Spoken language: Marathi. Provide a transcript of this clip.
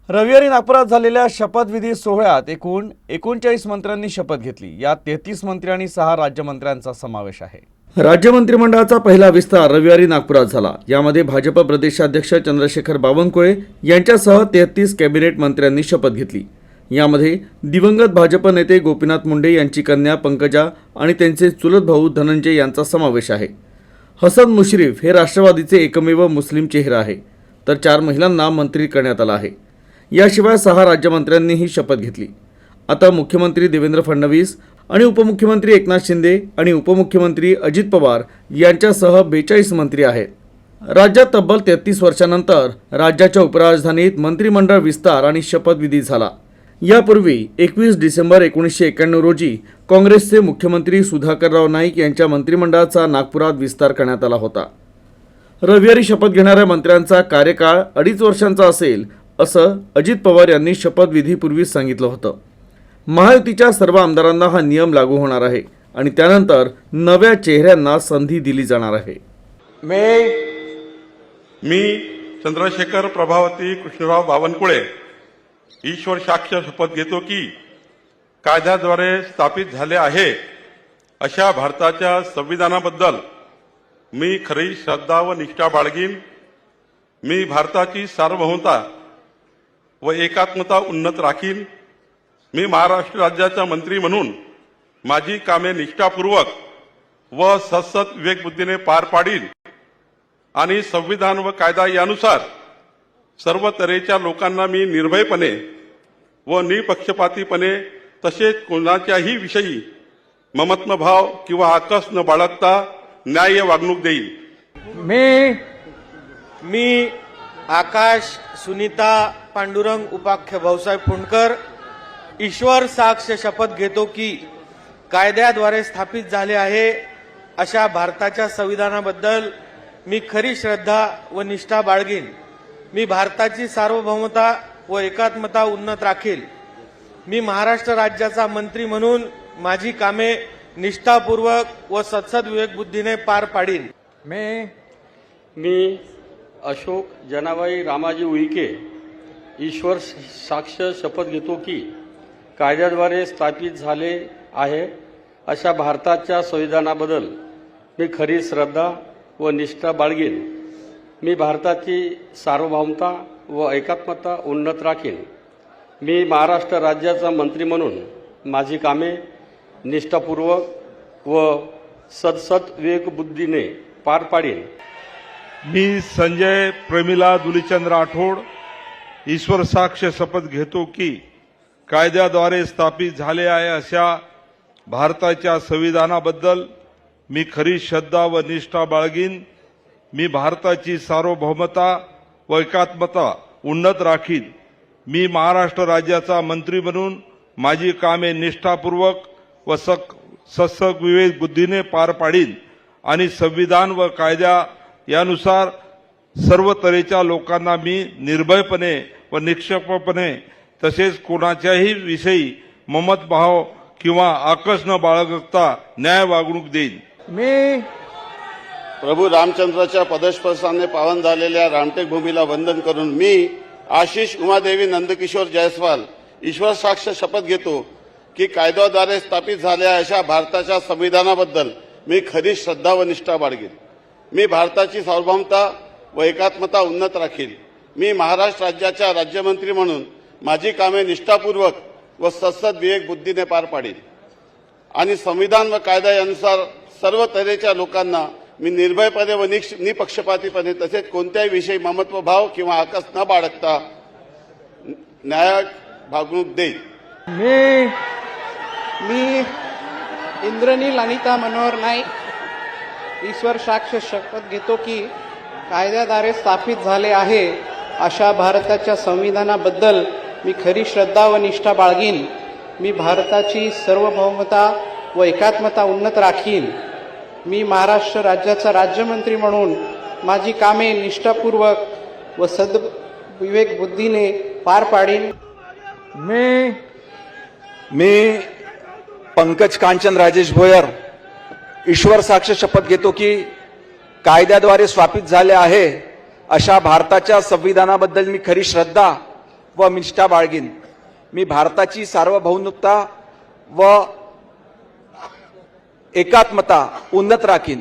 रविवारी नागपुरात झालेल्या शपथविधी सोहळ्यात एकूण 39 मंत्र्यांनी शपथ घेतली। यात 33 मंत्री आणि 6 राज्यमंत्र्यांचा समावेश आहे। राज्य मंत्रिमंडळाचा पहिला विस्तार रविवारी नागपुरात झाला। यामध्ये भाजप प्रदेशाध्यक्ष चंद्रशेखर बावनकुळे यांच्यासह 33 कॅबिनेट मंत्र्यांनी शपथ घेतली। यामध्ये दिवंगत भाजप नेते गोपीनाथ मुंडे यांची कन्या पंकजा आणि त्यांचे चुलत भाऊ धनंजय यांचा समावेश आहे। हसन मुश्रीफ हे राष्ट्रवादीचे एकमेव मुस्लिम चेहरा आहे, तर 4 महिलांना मंत्री करण्यात आलं आहे। याशिवाय 6 राज्यमंत्र्यांनीही शपथ घेतली। आता मुख्यमंत्री देवेंद्र फडणवीस आणि उपमुख्यमंत्री एकनाथ शिंदे आणि उपमुख्यमंत्री अजित पवार यांच्यासह 42 मंत्री आहेत। राज्यात तब्बल 33 वर्षांनंतर राज्याच्या उपराजधानीत मंत्रिमंडळ विस्तार आणि शपथविधी झाला। यापूर्वी 21 डिसेंबर 1991 रोजी काँग्रेसचे मुख्यमंत्री सुधाकरराव नाईक यांच्या मंत्रिमंडळाचा नागपुरात विस्तार करण्यात आला होता। रविवारी शपथ घेणाऱ्या मंत्र्यांचा कार्यकाळ 2.5 वर्षांचा असेल असं अजित पवार यांनी शपथविधीपूर्वीच सांगितलं होतं। महायुतीच्या सर्व आमदारांना हा नियम लागू होणार आहे आणि त्यानंतर नव्या चेहऱ्यांना संधी दिली जाणार आहे। मी चंद्रशेखर प्रभावती कृष्णराव बावनकुळे ईश्वर साक्ष शपथ घेतो की कायद्याद्वारे स्थापित झाले आहे अशा भारताच्या संविधानाबद्दल मी खरी श्रद्धा व निष्ठा बाळगीन। मी भारताची सार्वभौमता व एकात्मता उन्नत राखीन। मी महाराष्ट्र राज्याचा मंत्री म्हणून माझी कामे निष्ठापूर्वक व सतत विवेकबुद्धीने पार पाडीन आणि संविधान व कायदा यानुसार सर्व तऱ्हेच्या लोकांना मी निर्भयपणे व निपक्षपातीपणे तसेच कोणाच्याही विषयी ममत्वभाव किंवा आकस न बाळगता न्याय्य वागणूक देईल। मी आकाश सुनीता पांडुरंग उपाख्य भाऊसाहेब फुंडकर ईश्वर साक्ष शपथ घेतो की कायद्याद्वारे स्थापित झाले आहे अशा भारताच्या संविधानाबद्दल मी खरी श्रद्धा व निष्ठा बाळगीन। मी भारताची सार्वभौमता व एकात्मता उन्नत राखील। मी महाराष्ट्र राज्याचा मंत्री म्हणून माझी कामे निष्ठापूर्वक व सतत विवेकबुद्धीने पार पाडीन। मी अशोक जनाबाई रामाजी उईके ईश्वर साक्ष शपथ घेतो की कायद्याद्वारे स्थापित झाले आहे अशा भारताच्या संविधानाबद्दल मी खरी श्रद्धा व निष्ठा बाळगीन। मी भारताची सार्वभौमता व एकात्मता उन्नत राखीन। मी महाराष्ट्र राज्याचा मंत्री म्हणून माझी कामे निष्ठापूर्वक व सतत विवेकबुद्धीने पार पाडीन। मी संजय प्रमिला दुलीचंद राठोड ईश्वर साक्ष शपथ घेतो की कायद्याद्वारे स्थापित झाले आहे अशा भारताच्या संविधानाबद्दल मी खरी श्रद्धा व निष्ठा बाळगीन। मी भारताची सार्वभौमता व एकात्मता उन्नत राखीन। मी महाराष्ट्र राज्याचा मंत्री म्हणून माझी कामे निष्ठापूर्वक व सतत विवेकबुद्धीने पार पाडीन आणि संविधान व कायदा यानुसार सर्व तऱ्हेच्या लोकांना मी निर्भयपणे व निष्पक्षपातीपणे तसेच कोणाच्याही विषयी ममत्वभाव किंवा आकस न बाळगता न्याय वागणूक देईन। प्रभू रामचंद्राच्या पदस्पर्शाने पावन झालेल्या रामटेक भूमीला वंदन करून मी आशिष उमादेवी नंदकिशोर जयस्वाल ईश्वर साक्ष शपथ घेतो की कायद्याद्वारे स्थापित झालेल्या अशा भारताच्या संविधानाबद्दल मी खरी श्रद्धा व निष्ठा बाळगीन। मी भारताची सार्वभौमता व एकात्मता उन्नत राखील। मी महाराष्ट्र राज्याच्या राज्यमंत्री म्हणून माझी कामे निष्ठापूर्वक व सतत विवेकबुद्धीने पार पाडीन आणि संविधान व कायदा यानुसार सर्व तऱ्हेच्या लोकांना मी निर्भयपणे व निपक्षपातीपणे तसेच कोणत्याही विषयी ममत्वभाव किंवा आकस न बाळगता न्याय वागणूक देईन। मी इंद्रनील अनिता मनोहर नाईक ईश्वर साक्ष शपथ घेतो की कायद्याद्वारे स्थापित झाले आहे अशा भारताच्या संविधानाबद्दल मी खरी श्रद्धा व निष्ठा बाळगीन। मी भारताची सार्वभौमता व एकात्मता उन्नत राखीन। मी महाराष्ट्र राज्याचा राज्यमंत्री म्हणून माझी कामे निष्ठापूर्वक व विवेकबुद्धीने पार पाडीन। मी पंकज कांचन राजेश भोयर ईश्वर साक्ष शपथ घेतो की कायद्याद्वारे स्थापित झाले आहे अशा भारताच्या संविधानाबद्दल मी खरी श्रद्धा व निष्ठा बाळगीन. मी भारताची सार्वभौमता व एकात्मता उन्नत राखीन.